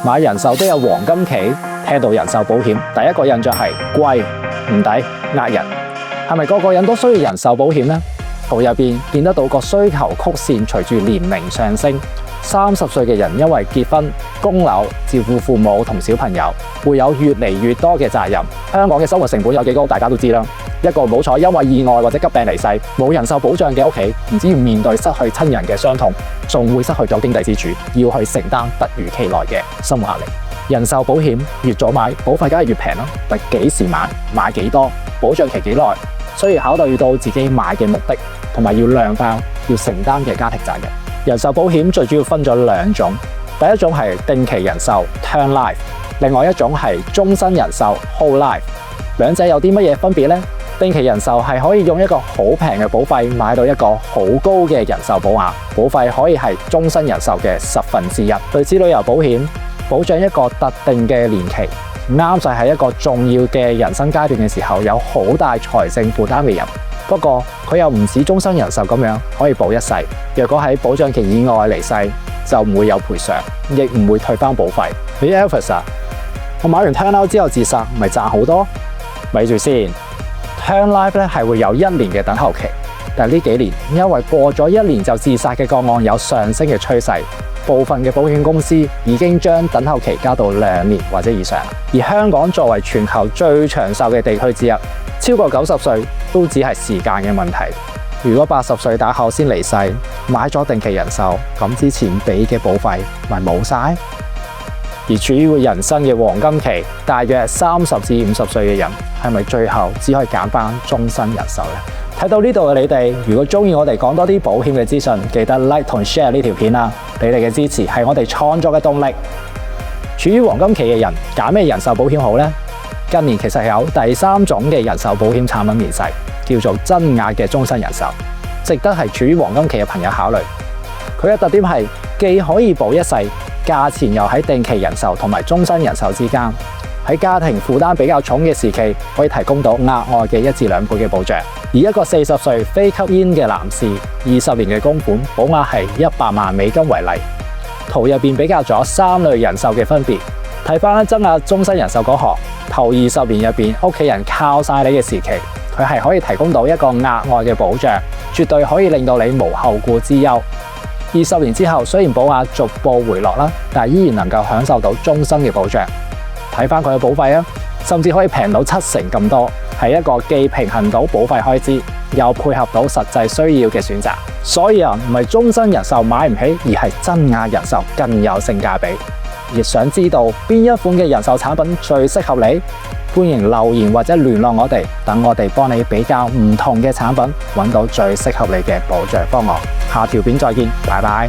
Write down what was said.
買人壽都有黃金期，聽到人壽保險，第一個印象係貴、唔抵、呃人。係咪個個人都需要人壽保險呢？圖入邊見得到個需求曲線隨住年齡上升，30歲嘅人因為結婚、供樓、照顧父母同小朋友，會有越嚟越多嘅責任。香港嘅生活成本有幾高，大家都知啦。一個唔好彩因為意外或者急病離世，冇人壽保障嘅屋企，唔止要面對失去親人嘅傷痛，仲會失去咗經濟支柱，要去承擔突如其來嘅生活壓力。人壽保險越早買，保費梗係越平啦。但幾時買，買幾多，保障期幾耐，需要考慮到自己買嘅目的，同埋要量化要承擔嘅家庭責任。人壽保險最主要分咗兩種，第一種係定期人壽 （Term Life）， 另外一種係終身人壽 （Whole Life）。兩者有啲乜嘢分別呢？定期人壽係可以用一個好平嘅保費買到一個好高嘅人壽保額，保費可以係終身人壽嘅1/10。類似旅遊保險，保障一個特定嘅年期，啱晒喺一個重要嘅人生階段嘅時候，有好大財政負擔嘅人。不過佢又唔似終身人壽咁樣可以保一世，若果喺保障期以外離世，就唔會有賠償，亦唔會退翻保費。你 Elvis 啊，我買完 Term Life 之後自殺，咪賺好多？咪住先。Term Life 咧係會有1年嘅等候期，但係呢幾年因為過咗1年就自殺嘅個案有上升嘅趨勢，部分嘅保險公司已經將等候期加到2年或者以上。而香港作為全球最長壽嘅地區之一，超過90歲都只係時間嘅問題。如果80歲打後先離世，買咗定期人壽，咁之前俾嘅保費咪冇晒？而處於人生嘅黃金期，大約30至50歲嘅人，係咪最後只可以揀翻終身人壽呢？睇到呢度嘅你哋，如果中意我哋講多啲保險嘅資訊，記得 like 同 share 呢條片啦！你哋嘅支持係我哋創作嘅動力。處於黃金期嘅人，揀咩人壽保險好呢？近年其實有第3種嘅人壽保險產品面世，叫做增額嘅終身人壽，值得係處於黃金期嘅朋友考慮。佢嘅特點係既可以保一世，價錢又喺定期人壽同埋終身人壽之間，喺家庭負擔比較重嘅時期，可以提供到額外嘅1至2倍嘅保障。以一個40歲非吸煙嘅男士，20年嘅供款，保額係100萬美金為例。圖入邊比較咗3類人壽嘅分別。睇翻增額終身人壽嗰行，頭20年入邊，屋企人靠晒你嘅時期，佢係可以提供到一個額外嘅保障，絕對可以令到你無後顧之憂。20年之後，雖然保額逐步回落啦，但依然能夠享受到終身嘅保障。睇翻佢嘅保費啊，甚至可以平到70%咁多，係一個既平衡到保費開支，又配合到實際需要嘅選擇。所以唔係終身人壽買唔起，而係增額人壽更有性價比。亦想知道邊一款嘅人壽產品最適合你？歡迎留言或者聯絡我哋，等我哋幫你比較唔同嘅產品，揾到最適合你嘅保障方案。下條片再見，拜拜。